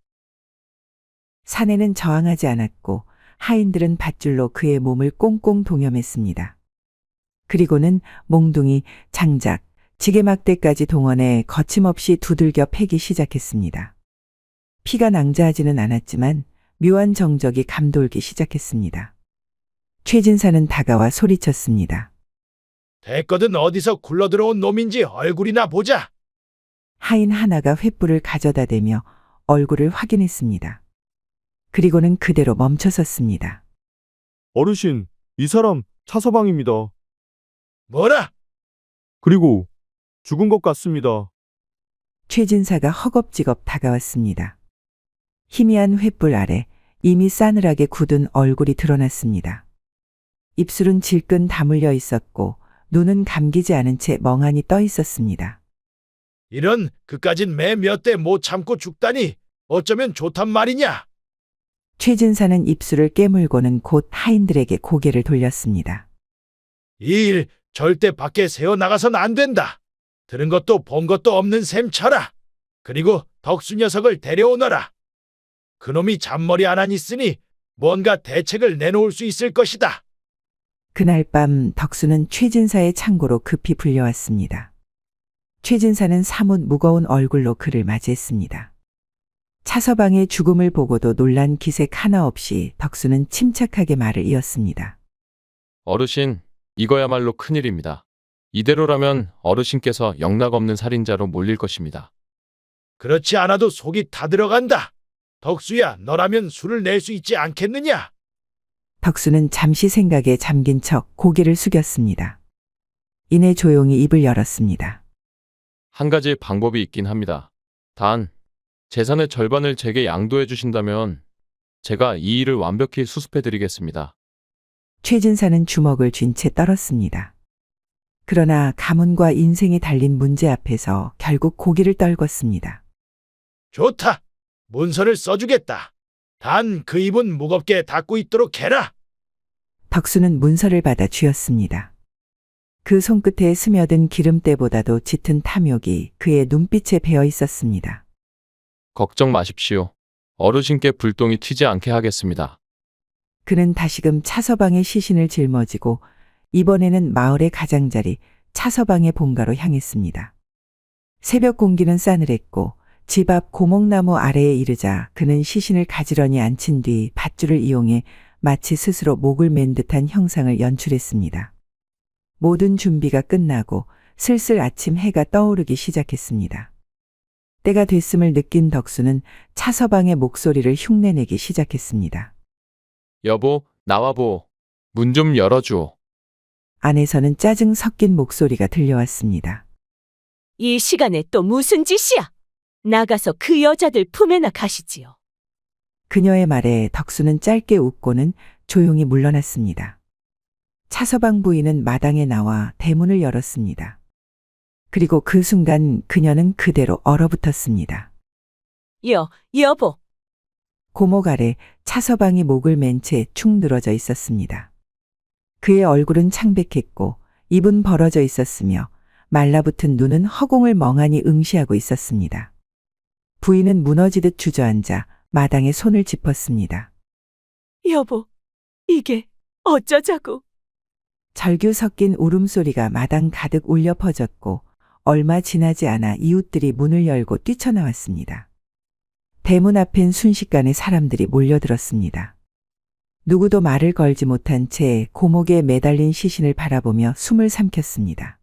사내는 저항하지 않았고 하인들은 밧줄로 그의 몸을 꽁꽁 동여맸습니다. 그리고는 몽둥이, 장작, 지게막대까지 동원해 거침없이 두들겨 패기 시작했습니다. 피가 낭자하지는 않았지만 묘한 정적이 감돌기 시작했습니다. 최진사는 다가와 소리쳤습니다. 됐거든 어디서 굴러들어온 놈인지 얼굴이나 보자. 하인 하나가 횃불을 가져다 대며 얼굴을 확인했습니다. 그리고는 그대로 멈춰섰습니다. 어르신, 이 사람 차서방입니다. 뭐라? 그리고 죽은 것 같습니다. 최진사가 허겁지겁 다가왔습니다. 희미한 횃불 아래 이미 싸늘하게 굳은 얼굴이 드러났습니다. 입술은 질끈 다물려 있었고 눈은 감기지 않은 채 멍하니 떠 있었습니다. 이런 그까진 매 몇 대 못 참고 죽다니 어쩌면 좋단 말이냐? 최진사는 입술을 깨물고는 곧 하인들에게 고개를 돌렸습니다. 이 일 절대 밖에 새어나가선 안 된다. 들은 것도 본 것도 없는 셈 쳐라. 그리고 덕수 녀석을 데려오너라. 그놈이 잔머리 안 한 있으니 뭔가 대책을 내놓을 수 있을 것이다. 그날 밤 덕수는 최진사의 창고로 급히 불려왔습니다. 최진사는 사뭇 무거운 얼굴로 그를 맞이했습니다. 차서방의 죽음을 보고도 놀란 기색 하나 없이 덕수는 침착하게 말을 이었습니다. 어르신, 이거야말로 큰일입니다. 이대로라면 어르신께서 영락없는 살인자로 몰릴 것입니다. 그렇지 않아도 속이 다 들어간다. 덕수야, 너라면 술을 낼 수 있지 않겠느냐? 덕수는 잠시 생각에 잠긴 척 고개를 숙였습니다. 이내 조용히 입을 열었습니다. 한 가지 방법이 있긴 합니다. 단, 재산의 절반을 제게 양도해 주신다면 제가 이 일을 완벽히 수습해 드리겠습니다. 최진사는 주먹을 쥔 채 떨었습니다. 그러나 가문과 인생이 달린 문제 앞에서 결국 고개를 떨궜습니다. 좋다. 문서를 써주겠다. 단 그 입은 무겁게 닫고 있도록 해라. 덕수는 문서를 받아 쥐었습니다. 그 손끝에 스며든 기름때보다도 짙은 탐욕이 그의 눈빛에 배어 있었습니다. 걱정 마십시오. 어르신께 불똥이 튀지 않게 하겠습니다. 그는 다시금 차서방의 시신을 짊어지고 이번에는 마을의 가장자리 차서방의 본가로 향했습니다. 새벽 공기는 싸늘했고 집 앞 고목나무 아래에 이르자 그는 시신을 가지런히 앉힌 뒤 밧줄을 이용해 마치 스스로 목을 맨 듯한 형상을 연출했습니다. 모든 준비가 끝나고 슬슬 아침 해가 떠오르기 시작했습니다. 때가 됐음을 느낀 덕수는 차서방의 목소리를 흉내내기 시작했습니다. 여보, 나와보. 문 좀 열어주오. 안에서는 짜증 섞인 목소리가 들려왔습니다. 이 시간에 또 무슨 짓이야? 나가서 그 여자들 품에나 가시지요. 그녀의 말에 덕수는 짧게 웃고는 조용히 물러났습니다. 차서방 부인은 마당에 나와 대문을 열었습니다. 그리고 그 순간 그녀는 그대로 얼어붙었습니다. 여보. 고목 아래 차서방이 목을 맨 채 축 늘어져 있었습니다. 그의 얼굴은 창백했고 입은 벌어져 있었으며 말라붙은 눈은 허공을 멍하니 응시하고 있었습니다. 부인은 무너지듯 주저앉아 마당에 손을 짚었습니다. 여보, 이게 어쩌자고. 절규 섞인 울음소리가 마당 가득 울려 퍼졌고 얼마 지나지 않아 이웃들이 문을 열고 뛰쳐나왔습니다. 대문 앞엔 순식간에 사람들이 몰려들었습니다. 누구도 말을 걸지 못한 채 고목에 매달린 시신을 바라보며 숨을 삼켰습니다.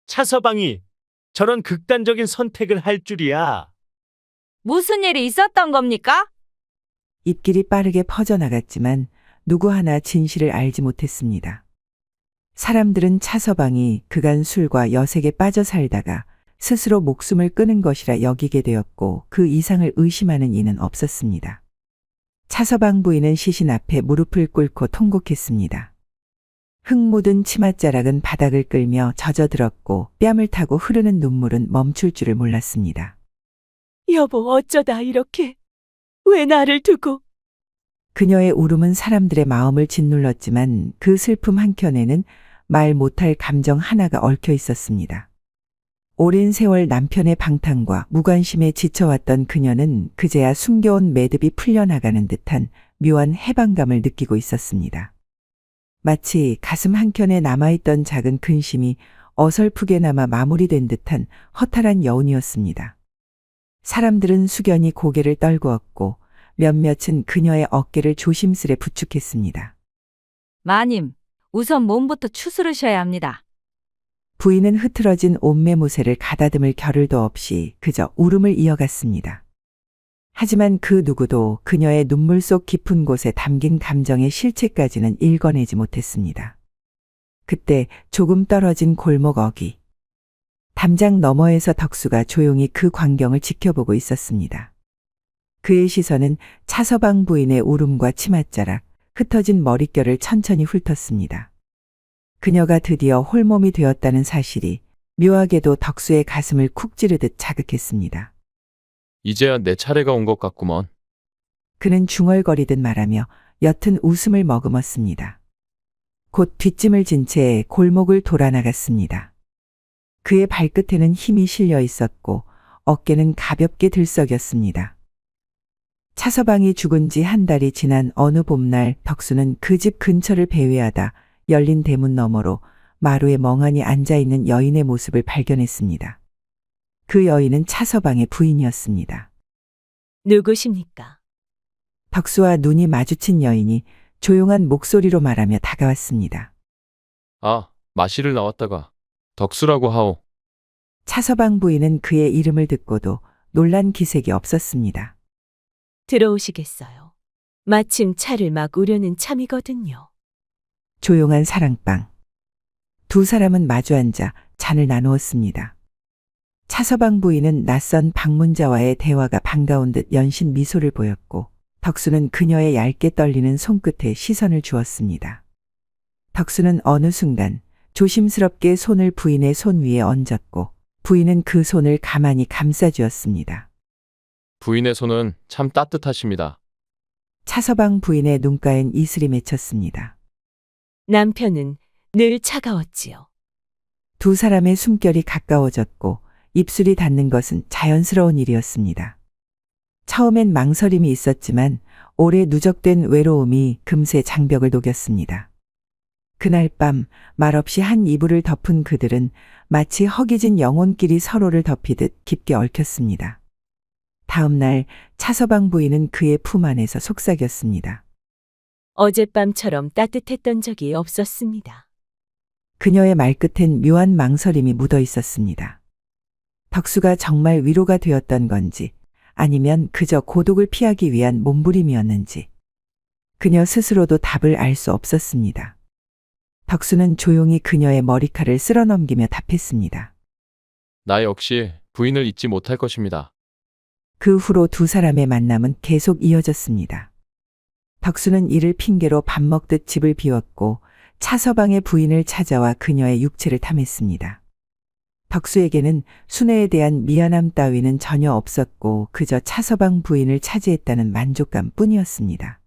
차서방이 저런 극단적인 선택을 할 줄이야. 무슨 일이 있었던 겁니까? 입길이 빠르게 퍼져나갔지만 누구 하나 진실을 알지 못했습니다. 사람들은 차서방이 그간 술과 여색에 빠져 살다가 스스로 목숨을 끊은 것이라 여기게 되었고 그 이상을 의심하는 이는 없었습니다. 차서방 부인은 시신 앞에 무릎을 꿇고 통곡했습니다. 흙 묻은 치맛자락은 바닥을 끌며 젖어들었고 뺨을 타고 흐르는 눈물은 멈출 줄을 몰랐습니다. 여보, 어쩌다 이렇게. 왜 나를 두고. 그녀의 울음은 사람들의 마음을 짓눌렀지만 그 슬픔 한켠에는 말 못할 감정 하나가 얽혀 있었습니다. 오랜 세월 남편의 방탕과 무관심에 지쳐왔던 그녀는 그제야 숨겨온 매듭이 풀려나가는 듯한 묘한 해방감을 느끼고 있었습니다. 마치 가슴 한켠에 남아있던 작은 근심이 어설프게나마 마무리된 듯한 허탈한 여운이었습니다. 사람들은 숙연히 고개를 떨구었고 몇몇은 그녀의 어깨를 조심스레 부축했습니다. 마님, 우선 몸부터 추스르셔야 합니다. 부인은 흐트러진 옷매무새를 가다듬을 겨를도 없이 그저 울음을 이어갔습니다. 하지만 그 누구도 그녀의 눈물 속 깊은 곳에 담긴 감정의 실체까지는 읽어내지 못했습니다. 그때 조금 떨어진 골목 어귀. 담장 너머에서 덕수가 조용히 그 광경을 지켜보고 있었습니다. 그의 시선은 차서방 부인의 울음과 치맛자락, 흩어진 머릿결을 천천히 훑었습니다. 그녀가 드디어 홀몸이 되었다는 사실이 묘하게도 덕수의 가슴을 쿡 찌르듯 자극했습니다. 이제야 내 차례가 온 것 같구먼. 그는 중얼거리듯 말하며 옅은 웃음을 머금었습니다. 곧 뒷짐을 진 채 골목을 돌아 나갔습니다. 그의 발끝에는 힘이 실려 있었고 어깨는 가볍게 들썩였습니다. 차서방이 죽은 지 한 달이 지난 어느 봄날 덕수는 그 집 근처를 배회하다 열린 대문 너머로 마루에 멍하니 앉아있는 여인의 모습을 발견했습니다. 그 여인은 차서방의 부인이었습니다. 누구십니까? 덕수와 눈이 마주친 여인이 조용한 목소리로 말하며 다가왔습니다. 아, 마시를 나왔다가 덕수라고 하오. 차서방 부인은 그의 이름을 듣고도 놀란 기색이 없었습니다. 들어오시겠어요. 마침 차를 막 우려는 참이거든요. 조용한 사랑방. 두 사람은 마주 앉아 잔을 나누었습니다. 차서방 부인은 낯선 방문자와의 대화가 반가운 듯 연신 미소를 보였고 덕수는 그녀의 얇게 떨리는 손끝에 시선을 주었습니다. 덕수는 어느 순간 조심스럽게 손을 부인의 손 위에 얹었고 부인은 그 손을 가만히 감싸주었습니다. 부인의 손은 참 따뜻하십니다. 차서방 부인의 눈가엔 이슬이 맺혔습니다. 남편은 늘 차가웠지요. 두 사람의 숨결이 가까워졌고 입술이 닿는 것은 자연스러운 일이었습니다. 처음엔 망설임이 있었지만 오래 누적된 외로움이 금세 장벽을 녹였습니다. 그날 밤 말없이 한 이불을 덮은 그들은 마치 허기진 영혼끼리 서로를 덮이듯 깊게 얽혔습니다. 다음 날 차서방 부인은 그의 품 안에서 속삭였습니다. 어젯밤처럼 따뜻했던 적이 없었습니다. 그녀의 말끝엔 묘한 망설임이 묻어 있었습니다. 덕수가 정말 위로가 되었던 건지 아니면 그저 고독을 피하기 위한 몸부림이었는지 그녀 스스로도 답을 알 수 없었습니다. 덕수는 조용히 그녀의 머리칼을 쓸어넘기며 답했습니다. 나 역시 부인을 잊지 못할 것입니다. 그 후로 두 사람의 만남은 계속 이어졌습니다. 덕수는 이를 핑계로 밥 먹듯 집을 비웠고 차서방의 부인을 찾아와 그녀의 육체를 탐했습니다. 덕수에게는 순애에 대한 미안함 따위는 전혀 없었고 그저 차서방 부인을 차지했다는 만족감 뿐이었습니다.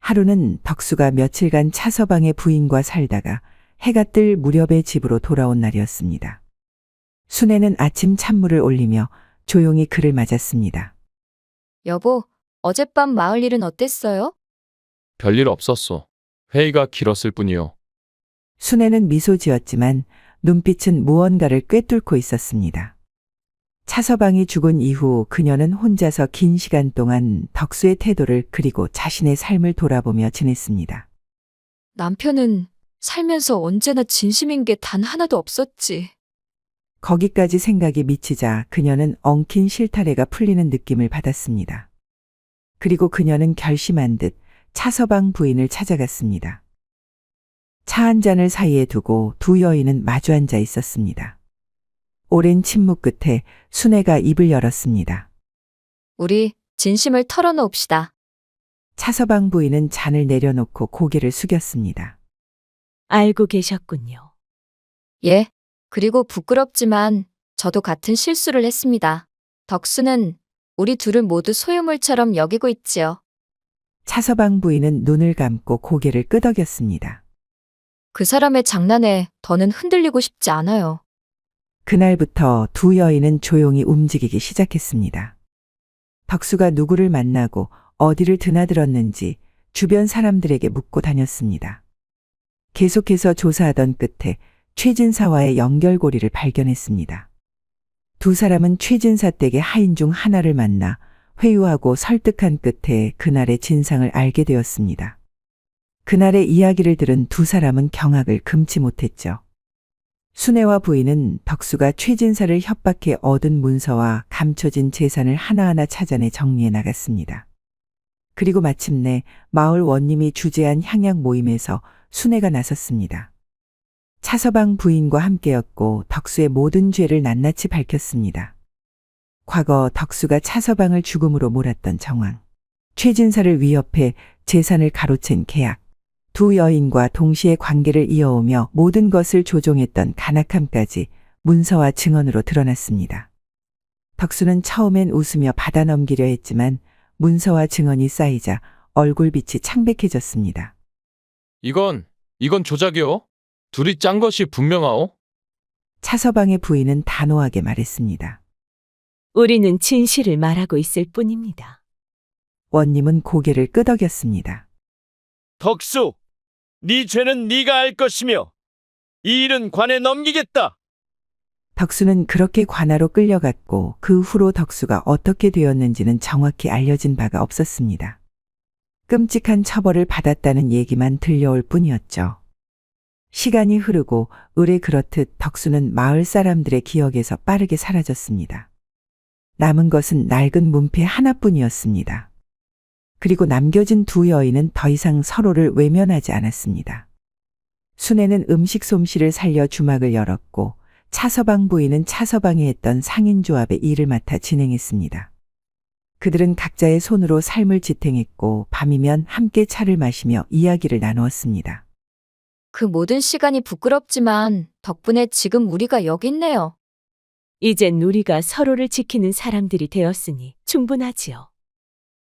하루는 덕수가 며칠간 차서방의 부인과 살다가 해가 뜰 무렵에 집으로 돌아온 날이었습니다. 순애는 아침 찬물을 올리며 조용히 그를 맞았습니다. 여보, 어젯밤 마을 일은 어땠어요? 별일 없었소. 회의가 길었을 뿐이요. 순애는 미소 지었지만 눈빛은 무언가를 꿰뚫고 있었습니다. 차서방이 죽은 이후 그녀는 혼자서 긴 시간 동안 덕수의 태도를 그리고 자신의 삶을 돌아보며 지냈습니다. 남편은 살면서 언제나 진심인 게 단 하나도 없었지. 거기까지 생각이 미치자 그녀는 엉킨 실타래가 풀리는 느낌을 받았습니다. 그리고 그녀는 결심한 듯 차서방 부인을 찾아갔습니다. 차 한 잔을 사이에 두고 두 여인은 마주 앉아 있었습니다. 오랜 침묵 끝에 순애가 입을 열었습니다. 우리 진심을 털어놓읍시다. 차서방 부인은 잔을 내려놓고 고개를 숙였습니다. 알고 계셨군요. 예. 그리고 부끄럽지만 저도 같은 실수를 했습니다. 덕수는 우리 둘을 모두 소유물처럼 여기고 있지요. 차서방 부인은 눈을 감고 고개를 끄덕였습니다. 그 사람의 장난에 더는 흔들리고 싶지 않아요. 그날부터 두 여인은 조용히 움직이기 시작했습니다. 덕수가 누구를 만나고 어디를 드나들었는지 주변 사람들에게 묻고 다녔습니다. 계속해서 조사하던 끝에 최진사와의 연결고리를 발견했습니다. 두 사람은 최진사 댁의 하인 중 하나를 만나 회유하고 설득한 끝에 그날의 진상을 알게 되었습니다. 그날의 이야기를 들은 두 사람은 경악을 금치 못했죠. 순애와 부인은 덕수가 최진사를 협박해 얻은 문서와 감춰진 재산을 하나하나 찾아내 정리해 나갔습니다. 그리고 마침내 마을 원님이 주재한 향약 모임에서 순애가 나섰습니다. 차서방 부인과 함께였고 덕수의 모든 죄를 낱낱이 밝혔습니다. 과거 덕수가 차서방을 죽음으로 몰았던 정황, 최진사를 위협해 재산을 가로챈 계약, 두 여인과 동시에 관계를 이어오며 모든 것을 조종했던 간악함까지 문서와 증언으로 드러났습니다. 덕수는 처음엔 웃으며 받아넘기려 했지만 문서와 증언이 쌓이자 얼굴빛이 창백해졌습니다. 이건 조작이요? 둘이 짠 것이 분명하오? 차서방의 부인은 단호하게 말했습니다. 우리는 진실을 말하고 있을 뿐입니다. 원님은 고개를 끄덕였습니다. 덕수, 네 죄는 네가 알 것이며 이 일은 관에 넘기겠다. 덕수는 그렇게 관하로 끌려갔고 그 후로 덕수가 어떻게 되었는지는 정확히 알려진 바가 없었습니다. 끔찍한 처벌을 받았다는 얘기만 들려올 뿐이었죠. 시간이 흐르고 의뢰 그렇듯 덕수는 마을 사람들의 기억에서 빠르게 사라졌습니다. 남은 것은 낡은 문패 하나뿐이었습니다. 그리고 남겨진 두 여인은 더 이상 서로를 외면하지 않았습니다. 순애는 음식 솜씨를 살려 주막을 열었고 차서방 부인은 차서방이 했던 상인조합의 일을 맡아 진행했습니다. 그들은 각자의 손으로 삶을 지탱했고 밤이면 함께 차를 마시며 이야기를 나누었습니다. 그 모든 시간이 부끄럽지만 덕분에 지금 우리가 여기 있네요. 이젠 우리가 서로를 지키는 사람들이 되었으니 충분하지요.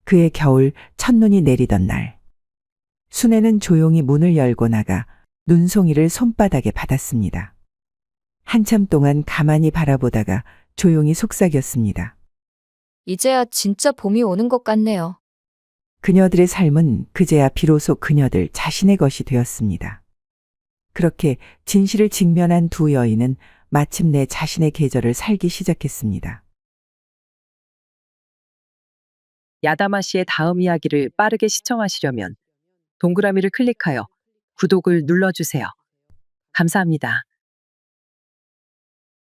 그해 겨울 첫눈이 내리던 날, 순애는 조용히 문을 열고 나가 눈송이를 손바닥에 받았습니다. 한참 동안 가만히 바라보다가 조용히 속삭였습니다. 이제야 진짜 봄이 오는 것 같네요. 그녀들의 삶은 그제야 비로소 그녀들 자신의 것이 되었습니다. 그렇게 진실을 직면한 두 여인은 마침내 자신의 계절을 살기 시작했습니다. 야다마 씨의 다음 이야기를 빠르게 시청하시려면 동그라미를 클릭하여 구독을 눌러주세요. 감사합니다.